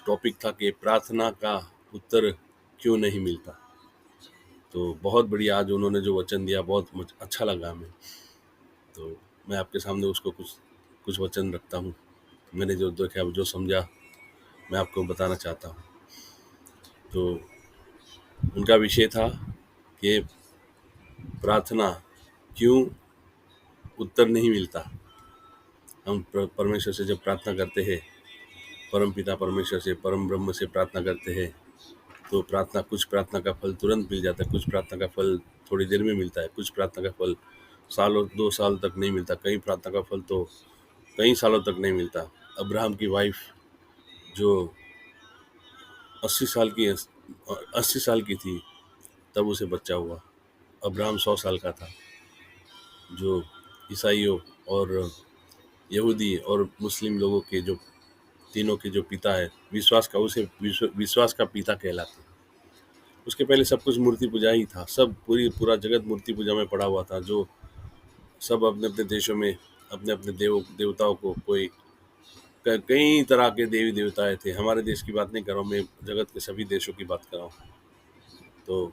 Topic था कि प्रार्थना का उत्तर क्यों नहीं मिलता। तो बहुत बढ़िया आज उन्होंने जो वचन दिया बहुत अच्छा लगा हमें। तो मैं आपके सामने उसको कुछ वचन रखता हूँ। मैंने जो देखा जो समझा मैं आपको बताना चाहता हूँ। तो उनका विषय था कि प्रार्थना क्यों उत्तर नहीं मिलता। हम परमेश्वर से जब प्रार्थना करते हैं, परम पिता परमेश्वर से, परम ब्रह्म से प्रार्थना करते हैं, तो कुछ प्रार्थना का फल तुरंत मिल जाता है, कुछ प्रार्थना का फल थोड़ी देर में मिलता है, कुछ प्रार्थना का फल सालों 2 साल तक नहीं मिलता, कई प्रार्थना का फल तो कई सालों तक नहीं मिलता। अब्राहम की वाइफ जो 80 साल की थी तब उसे बच्चा हुआ। अब्राहम 100 साल का था। जो ईसाइयों और यहूदी और मुस्लिम लोगों के जो तीनों के जो पिता है विश्वास का, उसे विश्वास का पिता कहलाते। उसके पहले सब कुछ मूर्ति पूजा ही था। सब पूरा जगत मूर्ति पूजा में पड़ा हुआ था। जो सब अपने अपने देशों में अपने अपने देवताओं को कोई कई तरह के देवी देवताएं थे। हमारे देश की बात नहीं कर रहा हूँ मैं, जगत के सभी देशों की बात कर रहा हूँ। तो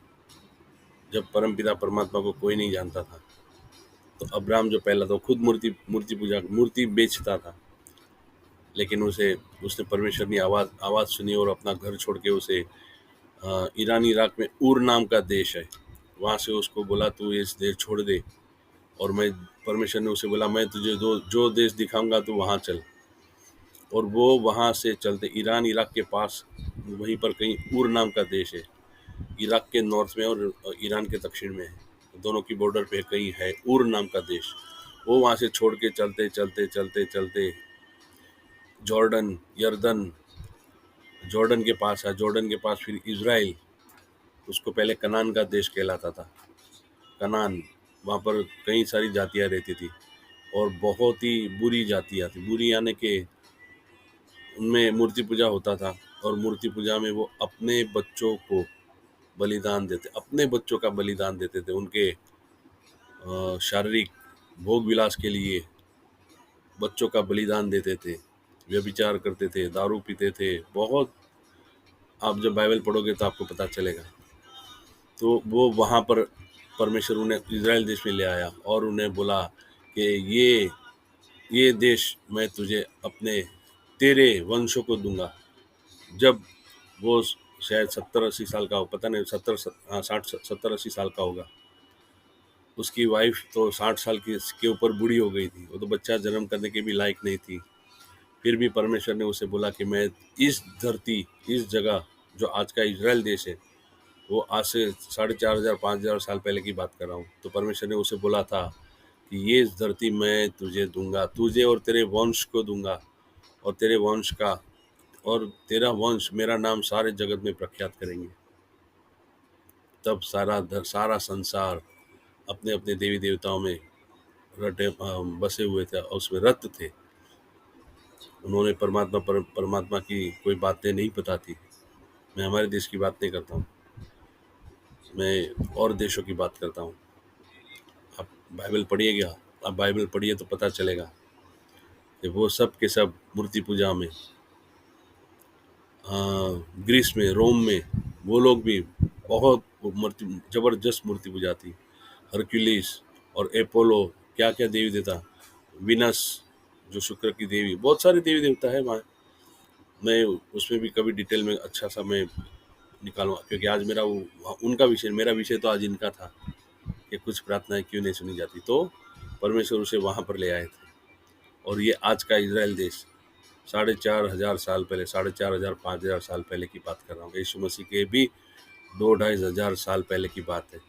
जब परमपिता परमात्मा को कोई नहीं जानता था तो अब्राहम जो पहला था खुद मूर्ति बेचता था। लेकिन उसने परमेश्वर की आवाज़ सुनी और अपना घर छोड़ के उसे ईरान इराक में उर नाम का देश है, वहाँ से उसको बोला तू इस देश छोड़ दे और परमेश्वर ने उसे बोला मैं तुझे जो देश दिखाऊंगा तू वहाँ चल। और वो वहाँ से चलते ईरान इराक के पास वहीं पर कहीं उर नाम का देश है, इराक के नॉर्थ में और ईरान के दक्षिण में है, दोनों की बॉर्डर पे कहीं है उर नाम का देश। वो वहाँ से छोड़ के चलते चलते चलते चलते जॉर्डन के पास है। जॉर्डन के पास फिर इज़राइल, उसको पहले कनान का देश कहलाता था। कनान, वहाँ पर कई सारी जातियाँ रहती थी और बहुत ही बुरी जातियाँ थी। बुरी यानी कि उनमें मूर्ति पूजा होता था और मूर्ति पूजा में वो अपने बच्चों को बलिदान देते, अपने बच्चों का बलिदान देते थे। उनके शारीरिक भोग विलास के लिए बच्चों का बलिदान देते थे, व्यभिचार करते थे, दारू पीते थे। बहुत, आप जब बाइबल पढ़ोगे तो आपको पता चलेगा। तो वो वहाँ पर परमेश्वर उन्हें इज़राइल देश में ले आया और उन्हें बोला कि ये देश मैं तुझे अपने तेरे वंशों को दूंगा। जब वो शायद 70-80 साल का हो, पता नहीं 70-80 साल का होगा। उसकी वाइफ तो 60 साल के ऊपर बूढ़ी हो गई थी, वो तो बच्चा जन्म करने के भी लायक नहीं थी। फिर भी परमेश्वर ने उसे बोला कि मैं इस धरती, इस जगह जो आज का इज़राइल देश है, वो आज से 4,500-5,000 साल पहले की बात कर रहा हूँ। तो परमेश्वर ने उसे बोला था कि ये धरती मैं तुझे दूंगा, तुझे और तेरे वंश को दूंगा, और तेरे वंश का और तेरा वंश मेरा नाम सारे जगत में प्रख्यात करेंगे। तब सारा संसार अपने अपने देवी देवताओं में बसे हुए थे और उसमें रत थे। उन्होंने परमात्मा की कोई बातें नहीं पता थी। मैं हमारे देश की बात नहीं करता हूँ, मैं और देशों की बात करता हूँ। आप बाइबल पढ़िएगा, आप बाइबल पढ़िए तो पता चलेगा कि वो सब के सब मूर्ति पूजा में, ग्रीस में, रोम में, वो लोग भी बहुत जबरदस्त मूर्ति पूजा थी। हरक्यूलिस और एपोलो, क्या क्या देवी देवता, विनस जो शुक्र की देवी, बहुत सारे देवी देवता है वहाँ। मैं उसमें भी कभी डिटेल में अच्छा सा मैं निकालूंगा, क्योंकि आज मेरा विषय तो आज इनका था कि कुछ प्रार्थनाएं क्यों नहीं सुनी जाती। तो परमेश्वर उसे वहाँ पर ले आए थे। और ये आज का इजराइल देश 4,500 साल पहले, 4,500-5,000 साल पहले की बात कर रहा हूँ। यीशु मसीह के भी 2,500 साल पहले की बात है।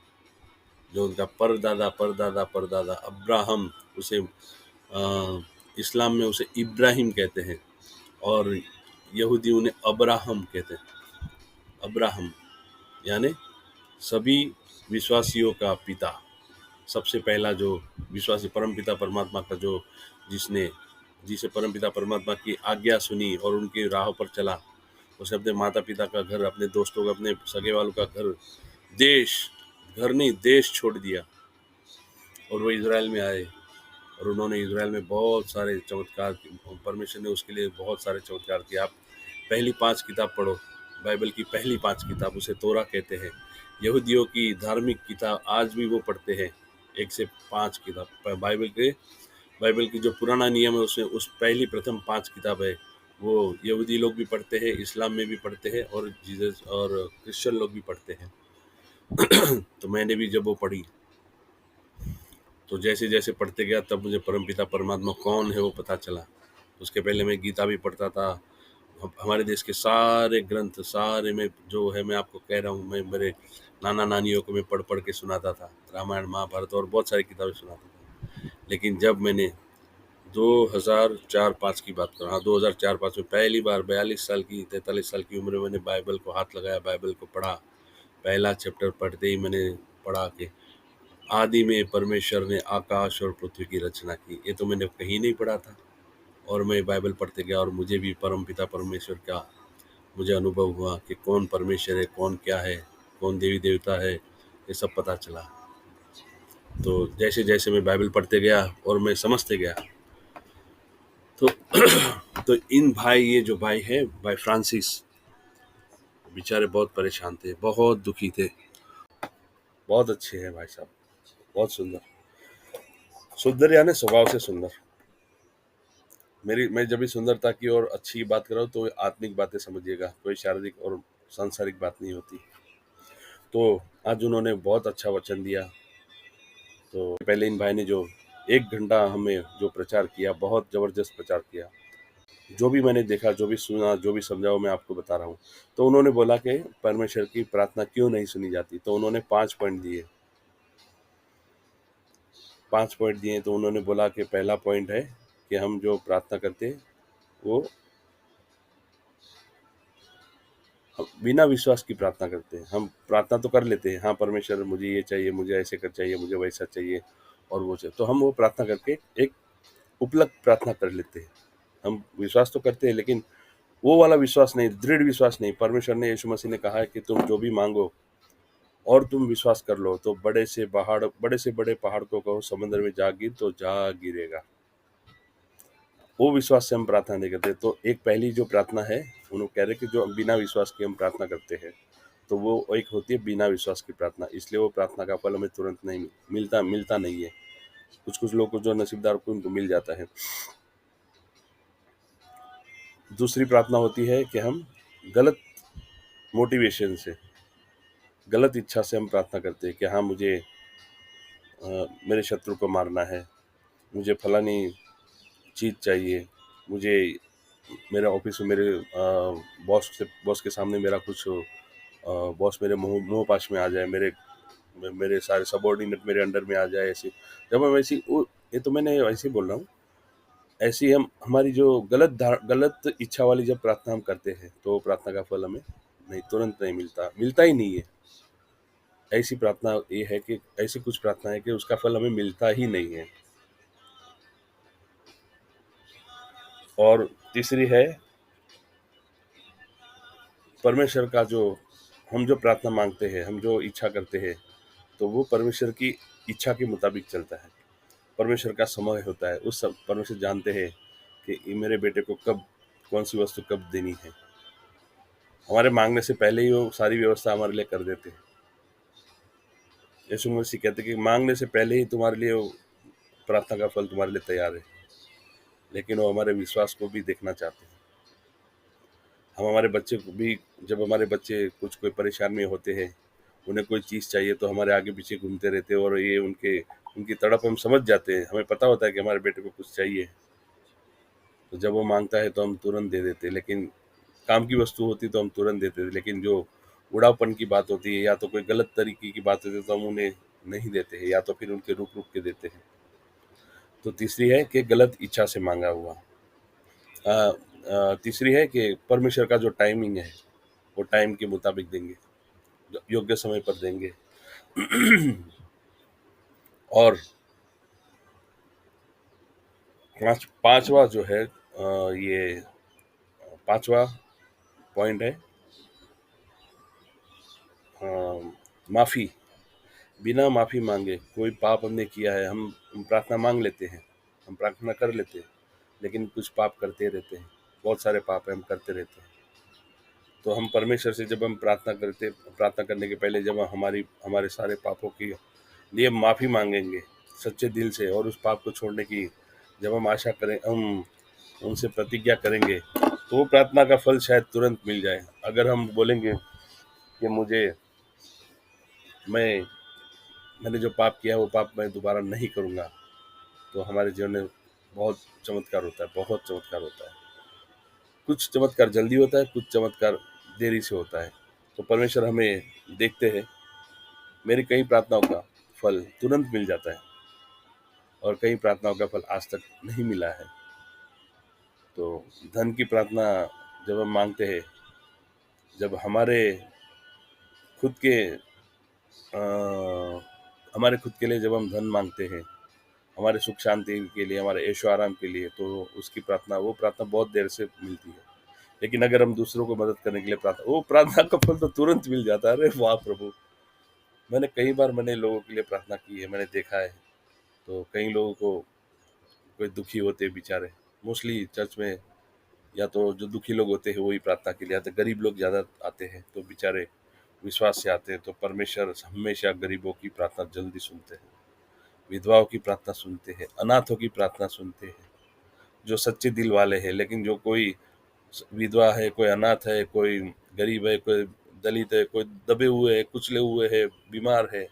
जो उनका परदादा परदादा परदादा अब्राहम, उसे इस्लाम में उसे इब्राहिम कहते हैं और यहूदी उन्हें अब्राहम कहते हैं। अब्राहम यानी सभी विश्वासियों का पिता, सबसे पहला जो विश्वासी परमपिता परमात्मा का जिसे परमपिता परमात्मा की आज्ञा सुनी और उनकी राह पर चला, उसे अपने माता पिता का घर, अपने दोस्तों का, अपने सगे वालों का घर नहीं देश छोड़ दिया और वो इज़राइल में आए। और उन्होंने इज़राइल में बहुत सारे चमत्कार, परमेश्वर ने उसके लिए बहुत सारे चमत्कार किए। आप पहली 5 किताब पढ़ो, बाइबल की पहली 5 किताब, उसे तोरा कहते हैं। यहूदियों की धार्मिक किताब आज भी वो पढ़ते हैं, 1 से 5 किताब बाइबल की जो पुराना नियम है उसमें उस पहली प्रथम 5 किताब है, वो यहूदी लोग भी पढ़ते हैं, इस्लाम में भी पढ़ते हैं और जीसस और क्रिश्चियन लोग भी पढ़ते हैं। तो मैंने भी जब वो पढ़ी, तो जैसे जैसे पढ़ते गया तब मुझे परमपिता परमात्मा कौन है वो पता चला। उसके पहले मैं गीता भी पढ़ता था। हमारे देश के सारे ग्रंथ सारे में जो है, मैं आपको कह रहा हूँ, मैं मेरे नाना नानियों को मैं पढ़ पढ़ के सुनाता था, रामायण महाभारत और बहुत सारी किताबें सुनाता था। लेकिन जब मैंने 2004-5 की बात करूँ, हाँ 2004-5 में पहली बार 42 साल की 43 साल की उम्र में मैंने बाइबल को हाथ लगाया, बाइबल को पढ़ा। पहला चैप्टर पढ़ते ही मैंने पढ़ा कि आदि में परमेश्वर ने आकाश और पृथ्वी की रचना की। ये तो मैंने कहीं नहीं पढ़ा था, और मैं बाइबल पढ़ते गया और मुझे भी परमपिता परमेश्वर का मुझे अनुभव हुआ कि कौन परमेश्वर है, कौन क्या है, कौन देवी देवता है, ये सब पता चला। तो जैसे जैसे मैं बाइबल पढ़ते गया और मैं समझते गया, तो तो ये जो भाई है, भाई फ्रांसिस, बेचारे बहुत परेशान थे, बहुत दुखी थे। बहुत अच्छे हैं भाई साहब, बहुत सुंदर, सुंदर यानी स्वभाव से सुंदर। मैं जब भी सुंदरता की और अच्छी बात कर रहा हूँ तो आत्मिक बातें समझिएगा, कोई शारीरिक और सांसारिक बात नहीं होती। तो आज उन्होंने बहुत अच्छा वचन दिया। तो पहले इन भाई ने जो 1 घंटा हमें जो प्रचार किया, बहुत ज़बरदस्त प्रचार किया। जो भी मैंने देखा, जो भी सुना, जो भी समझा, वो मैं आपको बता रहा हूँ। तो उन्होंने बोला कि परमेश्वर की प्रार्थना क्यों नहीं सुनी जाती, तो उन्होंने 5 पॉइंट दिए। 5 पॉइंट दिए, तो उन्होंने बोला कि पहला पॉइंट है कि हम जो प्रार्थना करते हैं वो बिना विश्वास की प्रार्थना करते हैं। हम प्रार्थना तो कर लेते हैं, हाँ परमेश्वर मुझे ये चाहिए, मुझे ऐसे कर चाहिए, मुझे वैसा चाहिए और वो चाहिए, तो हम वो प्रार्थना करके एक उपलब्ध प्रार्थना कर लेते हैं। हम विश्वास तो करते हैं, लेकिन वो वाला विश्वास नहीं, दृढ़ विश्वास नहीं। परमेश्वर ने, यीशु मसीह ने कहा है कि तुम जो भी मांगो और तुम विश्वास कर लो, तो बड़े से बड़े पहाड़ को कहो समुद्र में जा गिर, तो जा गिरेगा। वो विश्वास से हम प्रार्थना नहीं करते। तो एक पहली जो प्रार्थना है, उन्होंने कह रहे कि जो बिना विश्वास के हम प्रार्थना करते हैं, तो वो एक होती है बिना विश्वास की प्रार्थना। इसलिए वो प्रार्थना का फल हमें तुरंत नहीं मिलता नहीं है। कुछ कुछ लोग को जो नसीबदार को उनको मिल जाता है। दूसरी प्रार्थना होती है कि हम गलत मोटिवेशन से, गलत इच्छा से हम प्रार्थना करते हैं कि हाँ मुझे मेरे शत्रु को मारना है, मुझे फलानी चीज़ चाहिए, मुझे मेरे ऑफिस में मेरे बॉस के सामने मेरा कुछ बॉस मेरे मुंह पास में आ जाए, मेरे सारे सबॉर्डिनेट मेरे अंडर में आ जाए। ऐसे जब हम ये तो मैंने ऐसे ही बोल रहा हूँ। ऐसी हम हमारी जो गलत इच्छा वाली जब प्रार्थना हम करते हैं, तो प्रार्थना का फल हमें तुरंत नहीं मिलता ही नहीं है। ऐसी प्रार्थना ये है कि ऐसी कुछ प्रार्थना है कि उसका फल हमें मिलता ही नहीं है। और तीसरी है, परमेश्वर का जो हम जो प्रार्थना मांगते हैं, हम जो इच्छा करते हैं, तो वो परमेश्वर की इच्छा के मुताबिक चलता है। परमेश्वर का समय होता है, उस सब परमेश्वर जानते हैं कि ये मेरे बेटे को कब कौन सी वस्तु कब देनी है। हमारे मांगने से पहले ही वो सारी व्यवस्था हमारे लिए कर देते हैं। यीशु मसीह कहते हैं कि मांगने से पहले ही तुम्हारे लिए वो प्रार्थना का फल तुम्हारे लिए तैयार है। लेकिन वो हमारे विश्वास को भी देखना चाहते हैं। हम हमारे बच्चे को भी, जब हमारे बच्चे कुछ कोई परेशान में होते हैं, उन्हें कोई चीज़ चाहिए, तो हमारे आगे पीछे घूमते रहते हैं, और ये उनकी तड़प हम समझ जाते हैं। हमें पता होता है कि हमारे बेटे को कुछ चाहिए, तो जब वो मांगता है तो हम तुरंत दे देते हैं। लेकिन काम की वस्तु होती तो हम तुरंत देते थे। लेकिन जो उड़ावपन की बात होती है, या तो कोई गलत तरीके की बात होती है, तो हम उन्हें नहीं देते हैं, या तो फिर उनके रुक रुक के देते हैं। तो तीसरी है कि गलत इच्छा से मांगा हुआ। तीसरी है कि परमेश्वर का जो टाइमिंग है, वो टाइम के मुताबिक देंगे, योग्य समय पर देंगे। और पांचवा जो है, ये पांचवा पॉइंट है, माफ़ी। बिना माफ़ी मांगे, कोई पाप हमने किया है, हम प्रार्थना मांग लेते हैं, हम प्रार्थना कर लेते हैं, लेकिन कुछ पाप करते रहते हैं। बहुत सारे पाप हम करते रहते हैं। तो हम परमेश्वर से जब हम प्रार्थना करने के पहले जब हमारे सारे पापों के लिए माफ़ी मांगेंगे सच्चे दिल से, और उस पाप को छोड़ने की जब हम आशा करें, हम उनसे प्रतिज्ञा करेंगे, तो वो प्रार्थना का फल शायद तुरंत मिल जाए। अगर हम बोलेंगे कि मैं मैंने जो पाप किया वो पाप मैं दोबारा नहीं करूँगा, तो हमारे जीवन में बहुत चमत्कार होता है, बहुत चमत्कार होता है। कुछ चमत्कार जल्दी होता है, कुछ चमत्कार देरी से होता है। तो परमेश्वर हमें देखते हैं, मेरी कई प्रार्थनाओं का फल तुरंत मिल जाता है और कई प्रार्थनाओं का फल आज तक नहीं मिला है। तो धन की प्रार्थना जब हम मांगते हैं, जब खुद के अ, हमारे खुद के लिए जब हम धन मांगते हैं, हमारे सुख शांति के लिए, हमारे ऐशो आराम के लिए, तो उसकी प्रार्थना, वो प्रार्थना बहुत देर से मिलती है। लेकिन अगर हम दूसरों को मदद करने के लिए प्रार्थना, वो प्रार्थना का फल तो तुरंत मिल जाता है। अरे वाह प्रभु! मैंने लोगों के लिए प्रार्थना की है, मैंने देखा है। तो कई लोगों को, कोई दुखी होते हैं बेचारे, मोस्टली चर्च में या तो जो दुखी लोग होते हैं वही प्रार्थना के लिए आते हैं, गरीब लोग ज़्यादा आते हैं, तो बेचारे विश्वास से आते हैं। तो परमेश्वर हमेशा गरीबों की प्रार्थना जल्दी सुनते हैं, विधवाओं की प्रार्थना सुनते हैं, अनाथों की प्रार्थना सुनते हैं, जो सच्चे दिल वाले हैं। लेकिन जो कोई विधवा है, कोई अनाथ है, कोई गरीब है, कोई दलित है, कोई दबे हुए है, कुचले हुए है, बीमार है,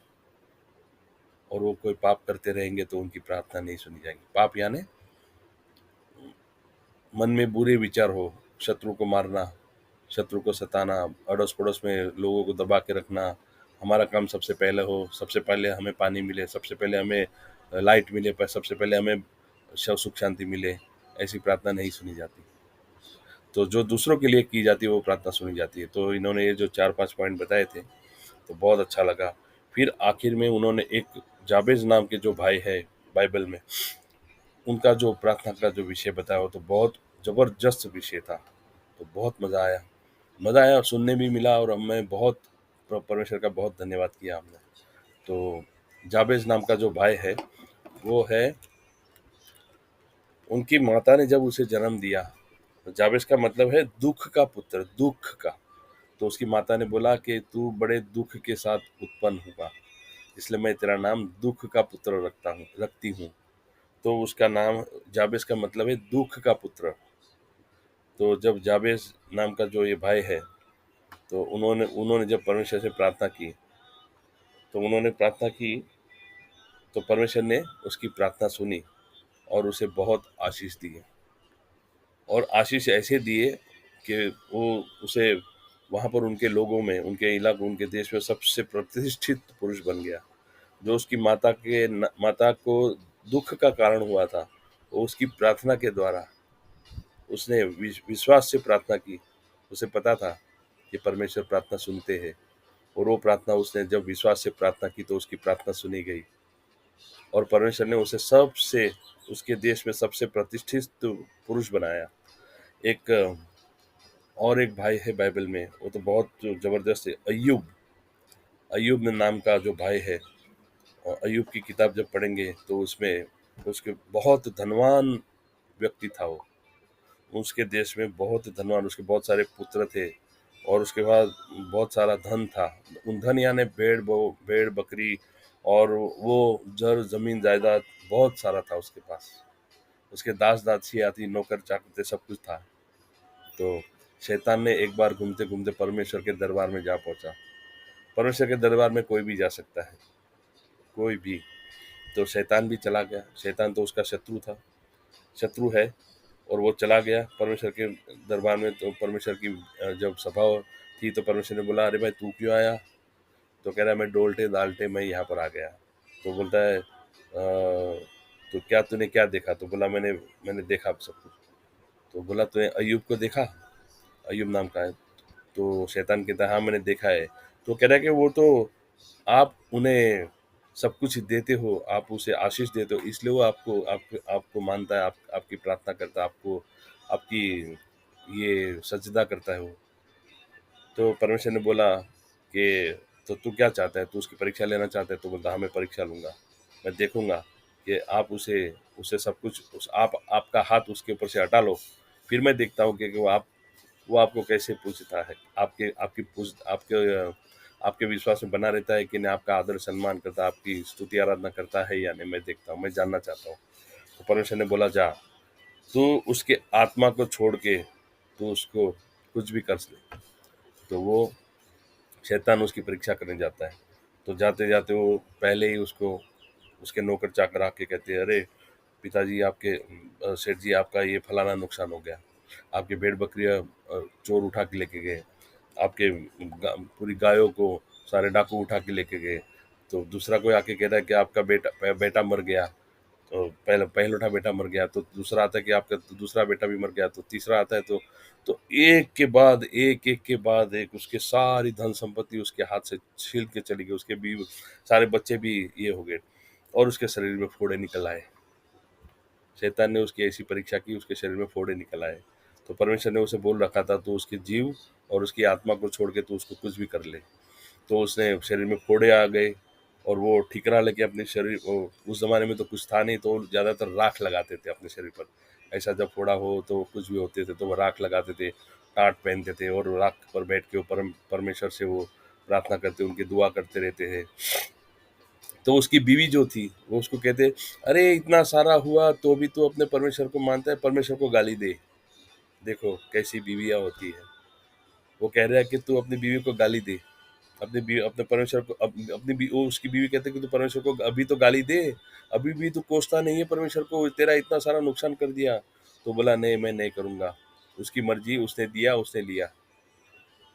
और वो कोई पाप करते रहेंगे, तो उनकी प्रार्थना नहीं सुनी जाएगी। पाप यानी मन में बुरे विचार हो, शत्रु को मारना, शत्रु को सताना, अड़ोस पड़ोस में लोगों को दबा के रखना, हमारा काम सबसे पहले हो, सबसे पहले हमें पानी मिले, सबसे पहले हमें लाइट मिले, पर सबसे पहले हमें सुख शांति मिले, ऐसी प्रार्थना नहीं सुनी जाती। तो जो दूसरों के लिए की जाती है वो प्रार्थना सुनी जाती है। तो इन्होंने ये जो 4-5 पॉइंट बताए थे, तो बहुत अच्छा लगा। फिर आखिर में उन्होंने एक जाबेज नाम के जो भाई है बाइबल में, उनका जो प्रार्थना का जो विषय बताया, वो तो बहुत ज़बरदस्त विषय था। तो बहुत मज़ा आया और सुनने भी मिला, और मैं बहुत परमेश्वर का बहुत धन्यवाद किया हमने। तो जाबेज नाम का जो भाई है, वो है, उनकी माता ने जब उसे जन्म दिया, तो जाबेज का मतलब है दुख का पुत्र, दुख का। तो उसकी माता ने बोला कि तू बड़े दुख के साथ उत्पन्न हुआ, इसलिए मैं तेरा नाम दुख का पुत्र रखती हूँ। तो उसका नाम जाबेज का मतलब है दुख का पुत्र। तो जब जाबेज नाम का जो ये भाई है, तो उन्होंने उन्होंने जब परमेश्वर से प्रार्थना की, तो उन्होंने प्रार्थना की, तो परमेश्वर ने उसकी प्रार्थना सुनी और उसे बहुत आशीष दी, और आशीष ऐसे दिए कि वो उसे वहाँ पर उनके लोगों में, उनके इलाके, उनके देश में सबसे प्रतिष्ठित पुरुष बन गया। जो उसकी माता को दुख का कारण हुआ था, वो उसकी प्रार्थना के द्वारा, उसने विश्वास से प्रार्थना की। उसे पता था कि परमेश्वर प्रार्थना सुनते हैं, और वो प्रार्थना उसने जब विश्वास से प्रार्थना की, तो उसकी प्रार्थना सुनी गई, और परमेश्वर ने उसे उसके देश में सबसे प्रतिष्ठित पुरुष बनाया। एक और एक भाई है बाइबल में, वो तो बहुत जबरदस्त है, अय्यूब। अय्यूब नाम का जो भाई है, और अय्यूब की किताब जब पढ़ेंगे, तो उसमें उसके बहुत धनवान व्यक्ति था वो, उसके देश में बहुत धनवान, उसके बहुत सारे पुत्र थे, और उसके बाद बहुत सारा धन था। उन धन यानी भेड़ बकरी, और वो जमीन जायदाद बहुत सारा था उसके पास। उसके दास दासी आती, नौकर चाकर थे, सब कुछ था। तो शैतान ने एक बार घूमते घूमते परमेश्वर के दरबार में जा पहुंचा। परमेश्वर के दरबार में कोई भी जा सकता है, कोई भी। तो शैतान भी चला गया। शैतान तो उसका शत्रु है, और वो चला गया परमेश्वर के दरबार में। तो परमेश्वर की जब सभा थी, तो परमेश्वर ने बोला, अरे भाई तू क्यों आया? तो कह रहा है, मैं डोलते डालते मैं यहाँ पर आ गया। तो बोलता है, तो क्या तूने क्या देखा? तो बोला, मैंने मैंने देखा सब कुछ। तो बोला, तूने अय्यूब को देखा? अय्यूब नाम का है। तो शैतान कहता है, हाँ मैंने देखा है। तो कह रहा है कि वो तो आप उन्हें सब कुछ देते हो, आप उसे आशीष देते हो, इसलिए वो आपको मानता है, आपकी प्रार्थना करता है, आपको आपकी ये सजदा करता है वो। तो परमेश्वर ने बोला कि तो तू क्या चाहता है? तू उसकी परीक्षा लेना चाहता है? तो बोलता, हाँ मैं परीक्षा लूंगा। मैं देखूंगा कि आप उसे उसे सब कुछ, आपका हाथ उसके ऊपर से हटा लो, फिर मैं देखता हूँ कि वो वो आपको कैसे पूछता है, आपके विश्वास में बना रहता है कि नहीं, आपका आदर सम्मान करता है, आपकी स्तुति आराधना करता है या नहीं, मैं देखता हूँ, मैं जानना चाहता हूँ। तो परमेश्वर ने बोला, जा तू उसके आत्मा को छोड़ के तू उसको कुछ भी कर ले। तो वो शैतान उसकी परीक्षा करने जाता है। तो जाते जाते वो पहले ही उसको उसके नौकर चाकर आके कहते हैं, अरे पिताजी, आपके सेठ जी, आपका ये फलाना नुकसान हो गया, आपके भेड़ बकरियां चोर उठा के लेके गए, आपके पूरी गायों को सारे डाकू उठा के लेके गए। तो दूसरा कोई आके कह रहा है कि आपका बेटा बेटा मर गया, तो पहलौठा बेटा मर गया। तो दूसरा आता है कि आपका दूसरा बेटा भी मर गया। तो तीसरा आता है, तो एक के बाद एक उसके सारी धन संपत्ति उसके हाथ से छील के चली गई, उसके भी सारे बच्चे भी ये हो गए और उसके शरीर में फोड़े निकल आए। शैतान ने उसकी ऐसी परीक्षा की, उसके शरीर में फोड़े निकल आए। तो परमेश्वर ने उसे बोल रखा था, तो उसके जीव और उसकी आत्मा को छोड़ के तो उसको कुछ भी कर ले। तो उसने शरीर में फोड़े आ गए और वो ठिकरा लेके अपने शरीर उस जमाने में तो कुछ था नहीं, तो ज्यादातर राख लगाते थे अपने शरीर पर। ऐसा जब फोड़ा हो तो कुछ भी होते थे तो वो राख लगाते थे, टाट पहनते थे और राख पर बैठ के वो परमेश्वर से वो प्रार्थना करते, उनकी दुआ करते रहते थे। तो उसकी बीवी जो थी वो उसको कहते, अरे इतना सारा हुआ तो भी तू अपने परमेश्वर को मानता है, परमेश्वर को गाली दे। देखो कैसी बीवियां होती है। वो कह रहा है कि तू अपनी बीवी को गाली दे, अपने बीवी अपने परमेश्वर को वो उसकी बीवी कहते कि तू परमेश्वर को अभी तो गाली दे, अभी भी तू कोसता नहीं है परमेश्वर को, तेरा इतना सारा नुकसान कर दिया। तो बोला, नहीं, मैं नहीं करूंगा, उसकी मर्जी, उसने दिया उसने लिया,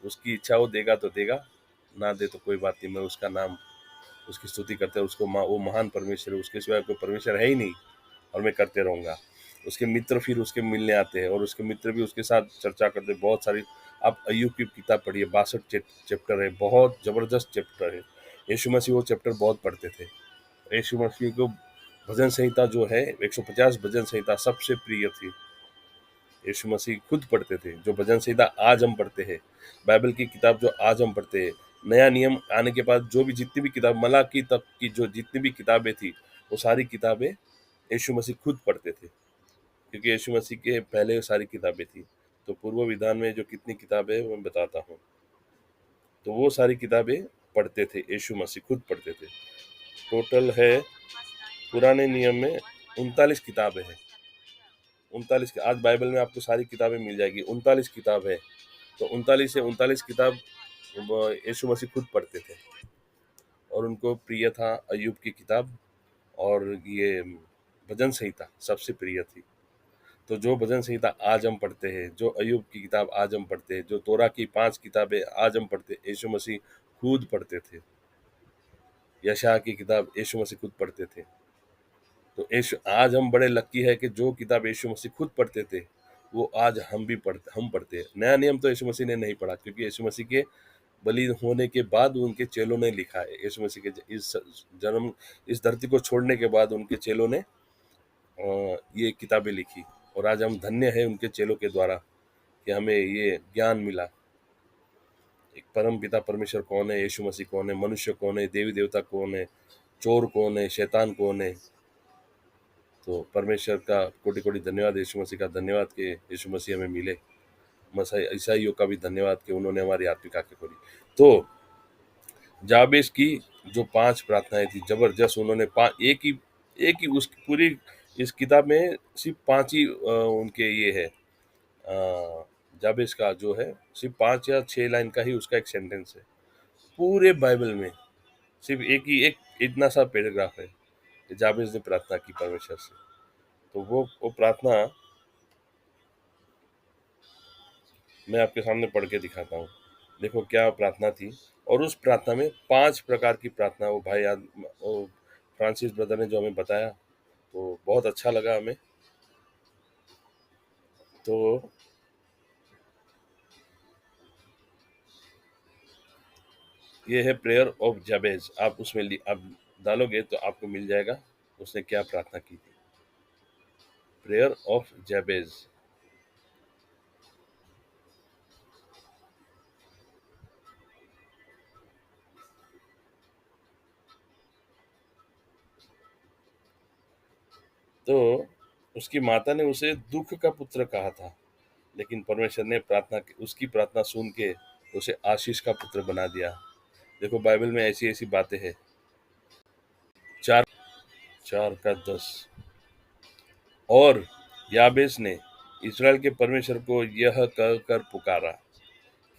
उसकी इच्छा, वो देगा तो देगा, ना दे तो कोई बात नहीं, मैं उसका नाम उसकी स्तुति करते हैं, उसको वो महान परमेश्वर है, उसके सिवाय कोई परमेश्वर है ही नहीं, और मैं करते रहूंगा। उसके मित्र फिर उसके मिलने आते हैं और उसके मित्र भी उसके साथ चर्चा करते हैं, बहुत सारी। आप अय्यूब की किताब पढ़िए, 62 चैप्टर है, बहुत जबरदस्त चैप्टर है। यीशु मसीह वो चैप्टर बहुत पढ़ते थे। यीशु मसीह को भजन संहिता जो है, 150 भजन संहिता सबसे प्रिय थी। यीशु मसीह खुद पढ़ते थे, जो भजन संहिता आज हम पढ़ते हैं, बाइबल की किताब जो आज हम पढ़ते हैं, नया नियम आने के बाद जो भी जितनी भी किताब, मलाकी तक की जो जितनी भी किताबें थी, वो सारी किताबें यीशु मसीह खुद पढ़ते थे, क्योंकि यीशु मसीह के पहले वो सारी किताबें थी। तो पूर्व विधान में जो कितनी किताबें हैं वो मैं बताता हूँ। तो वो सारी किताबें पढ़ते थे, यीशु मसीह खुद पढ़ते थे। टोटल है पुराने नियम में 39 किताबें हैं। 39, आज बाइबल में आपको सारी किताबें मिल जाएगी, 39 किताब है। तो 39 से 39 किताब यीशु मसीह खुद पढ़ते थे और उनको प्रिय था अय्यूब की किताब, और ये भजन संहिता सबसे प्रिय थी। तो जो भजन संहिता आज हम पढ़ते हैं, जो अय्यूब की किताब आज हम पढ़ते हैं, जो तोरा की 5 किताबें आज हम पढ़ते हैं, यीशु मसीह खुद पढ़ते थे। यशायाह की किताब यीशु मसीह खुद पढ़ते थे। तो यीशु, आज हम बड़े लकी है कि जो किताब यीशु मसीह खुद पढ़ते थे वो आज हम पढ़ते हैं। नया नियम तो यीशु मसीह ने नहीं पढ़ा, क्योंकि यीशु मसीह के बलि होने के बाद उनके चेलों ने लिखा है। यीशु मसीह के जन्म, इस धरती को छोड़ने के बाद उनके चेलों ने ये किताबें लिखी, और आज हम धन्य है उनके चेलों के द्वारा कि हमें ये ज्ञान मिला। एक परम पिता परमेश्वर कौन है, यीशु मसीह कौन है, मनुष्य कौन है, देवी देवता कौन है, चोर कौन है, शैतान कौन है। तो परमेश्वर का कोटि कोटि धन्यवाद, यीशु मसीह का धन्यवाद कि यीशु मसीह हमें मिले। मसीह ईसाइयों का भी धन्यवाद कि उन्होंने हमारी आत्मिक आंखें खोली। तो जाबेस की जो 5 प्रार्थनाएं थी जबरदस्त, उन्होंने एक ही उस पूरी इस किताब में सिर्फ 5 ही उनके ये है। जाबेस का जो है सिर्फ 5 या 6 लाइन का ही उसका एक सेंटेंस है पूरे बाइबल में। सिर्फ एक इतना सा पैराग्राफ है कि जाबेस ने प्रार्थना की परमेश्वर से। तो वो प्रार्थना मैं आपके सामने पढ़ के दिखाता हूँ। देखो क्या प्रार्थना थी। और उस प्रार्थना में 5 प्रकार की प्रार्थना वो वो फ्रांसिस ब्रदर ने जो हमें बताया, तो बहुत अच्छा लगा हमें। तो ये है प्रेयर ऑफ जाबेज। आप उसमें आप डालोगे तो आपको मिल जाएगा उसने क्या प्रार्थना की थी। Prayer of Jabez. तो उसकी माता ने उसे दुख का पुत्र कहा था, लेकिन परमेश्वर ने उसकी प्रार्थना सुन के उसे आशीष का पुत्र बना दिया। देखो बाइबल में ऐसी ऐसी बातें हैं। 4:10 और याबेस ने इस्राएल के परमेश्वर को यह कहकर पुकारा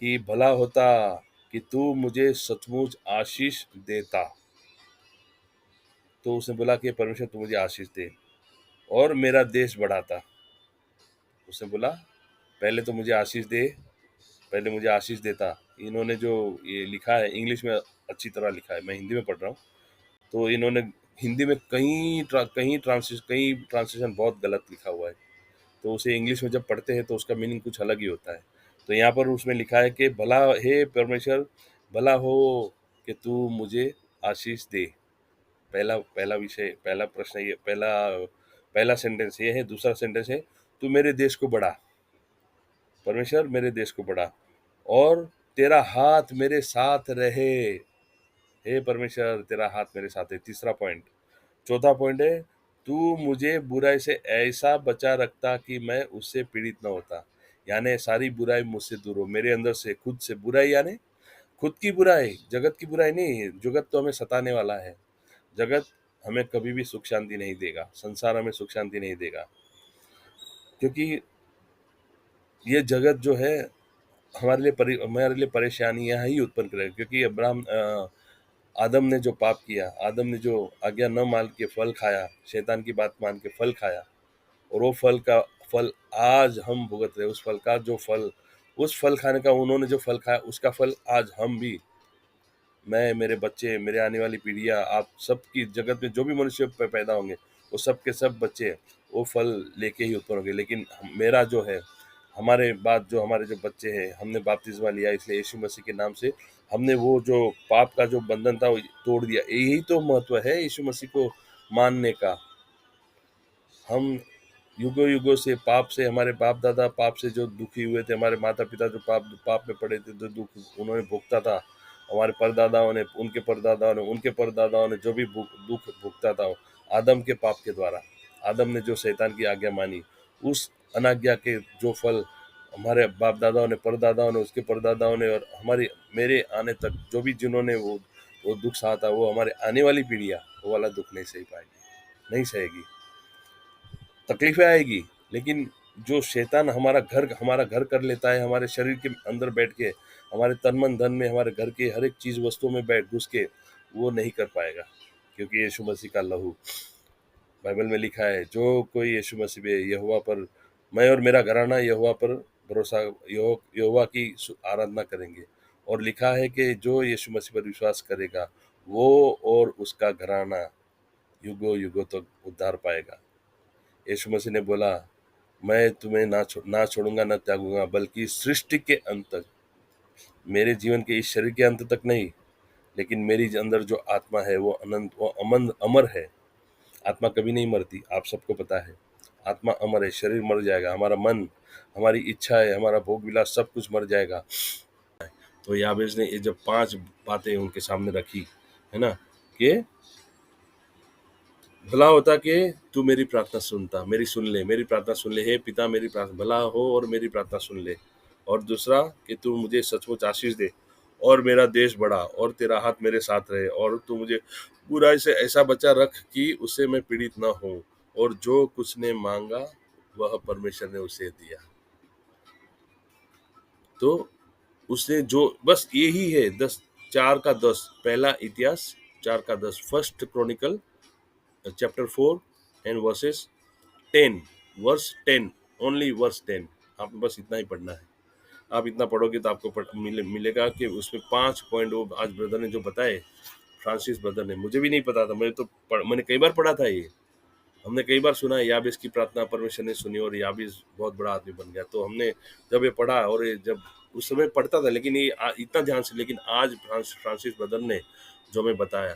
कि भला होता कि तू मुझे सचमुच आशीष देता। तो उसने बोला कि परमेश्वर तू मुझे आशीष दे और मेरा देश बढ़ाता। उसने बोला पहले तो मुझे आशीष दे, पहले मुझे आशीष देता। इन्होंने जो ये लिखा है इंग्लिश में अच्छी तरह लिखा है, मैं हिंदी में पढ़ रहा हूँ, तो इन्होंने हिंदी में कहीं ट्रांसलेशन बहुत गलत लिखा हुआ है, तो उसे इंग्लिश में जब पढ़ते हैं तो उसका मीनिंग कुछ अलग ही होता है। तो यहाँ पर उसमें लिखा है कि भला हे परमेश्वर, भला हो कि तू मुझे आशीष दे। पहला विषय, पहला प्रश्न ये, पहला सेंटेंस ये है। दूसरा सेंटेंस है तू मेरे देश को बढ़ा, परमेश्वर मेरे देश को बढ़ा और तेरा हाथ मेरे साथ रहे। हे परमेश्वर तेरा हाथ मेरे साथ है। तीसरा पॉइंट, चौथा पॉइंट है तू मुझे बुराई से ऐसा बचा रखता कि मैं उससे पीड़ित न होता। यानी सारी बुराई मुझसे दूर हो, मेरे अंदर से, खुद से बुराई, यानी खुद की बुराई, जगत की बुराई नहीं। जगत तो हमें सताने वाला है, जगत हमें कभी भी सुख शांति नहीं देगा, संसार हमें सुख शांति नहीं देगा, क्योंकि ये जगत जो है हमारे लिए परेशानियां ही उत्पन्न करेगा। क्योंकि आदम ने जो पाप किया, आदम ने जो आज्ञा न मान के फल खाया, शैतान की बात मान के फल खाया, और वो फल आज हम भुगत रहे। उस फल खाने का, उन्होंने जो फल खाया उसका फल आज हम भी, मैं, मेरे बच्चे, मेरे आने वाली पीढ़ियां, आप सबकी, जगत में जो भी मनुष्य पैदा होंगे वो सब के सब बच्चे वो फल लेके ही उत्पन्न होंगे। लेकिन मेरा जो है, हमारे जो बच्चे हैं, हमने बपतिस्मा लिया इसलिए यीशु मसीह के नाम से, हमने वो जो पाप का जो बंधन था वो तोड़ दिया। यही तो महत्व है यीशु मसीह को मानने का। हम युगों युगों से पाप से, हमारे बाप दादा पाप से जो दुखी हुए थे, हमारे माता पिता जो पाप में पड़े थे, जो दुख उन्होंने भुगता था, हमारे परदादाओं ने, उनके परदादाओं ने जो भी दुख भुगता था, आदम के पाप के द्वारा, आदम ने जो शैतान की आज्ञा मानी, उस अनाज्ञा के जो फल हमारे बाप दादाओं ने, परदादाओं ने, उसके परदादाओं ने, और मेरे आने तक जो भी जिन्होंने वो दुख सहा था, वो हमारे आने वाली पीढ़ियां वो वाला दुख नहीं सही पाएगी, नहीं सहेगी। तकलीफें आएगी, लेकिन जो शैतान हमारा घर कर लेता है, हमारे शरीर के अंदर बैठ के, हमारे तन मन धन में, हमारे घर के हर एक चीज वस्तुओं में बैठ घुस के, वो नहीं कर पाएगा। क्योंकि यीशु मसीह का लहू, बाइबल में लिखा है, जो कोई यीशु मसीह पे, यहोवा पर, मैं और मेरा घराना यहोवा पर भरोसा, यहोवा की आराधना करेंगे। और लिखा है कि जो यीशु मसीह पर विश्वास करेगा वो और उसका घराना युगों युगों तक उद्धार पाएगा। यीशु मसीह ने बोला, मैं तुम्हें ना छोड़ूंगा ना त्यागूंगा, बल्कि सृष्टि के अंत तक। मेरे जीवन के इस शरीर के अंत तक नहीं, लेकिन मेरी अंदर जो आत्मा है वो अनंत, वो अमर है। आत्मा कभी नहीं मरती, आप सबको पता है। आत्मा अमर है, शरीर मर जाएगा, हमारा मन, हमारी इच्छा है, हमारा भोग विलास सब कुछ मर जाएगा। तो याबेस ने ये जब 5 बातें उनके सामने रखी है ना, कि भला होता कि तू मेरी प्रार्थना सुनता, मेरी प्रार्थना सुन ले, हे पिता मेरी प्रार्थना भला हो और मेरी प्रार्थना सुन ले। और दूसरा कि तू मुझे सचमुच आशीष दे और मेरा देश बढ़ा और तेरा हाथ मेरे साथ रहे, और तू मुझे बुराई से ऐसा बचा रख कि उससे मैं पीड़ित न हूँ, और जो कुछ ने मांगा वह परमेश्वर ने उसे दिया। तो उसने जो, बस यही है 4:10, पहला इतिहास 4:10, first Chronicle chapter 4 and verse 10, only verse 10। आपको बस इतना ही पढ़ना है। आप इतना पढ़ोगे तो आपको मिलेगा कि उसमें 5 पॉइंट वो आज ब्रदर ने जो बताए, फ्रांसिस ब्रदर ने, मुझे भी नहीं पता था, मैंने कई बार पढ़ा था ये, हमने कई बार सुना है, याबेस की प्रार्थना परमेश्वर ने सुनी और याबेस बहुत बड़ा आदमी बन गया। तो हमने जब ये पढ़ा, और ये जब उस समय पढ़ता था, लेकिन ये इतना ध्यान से, लेकिन आज फ्रांसिस ब्रदर ने जो हमें बताया,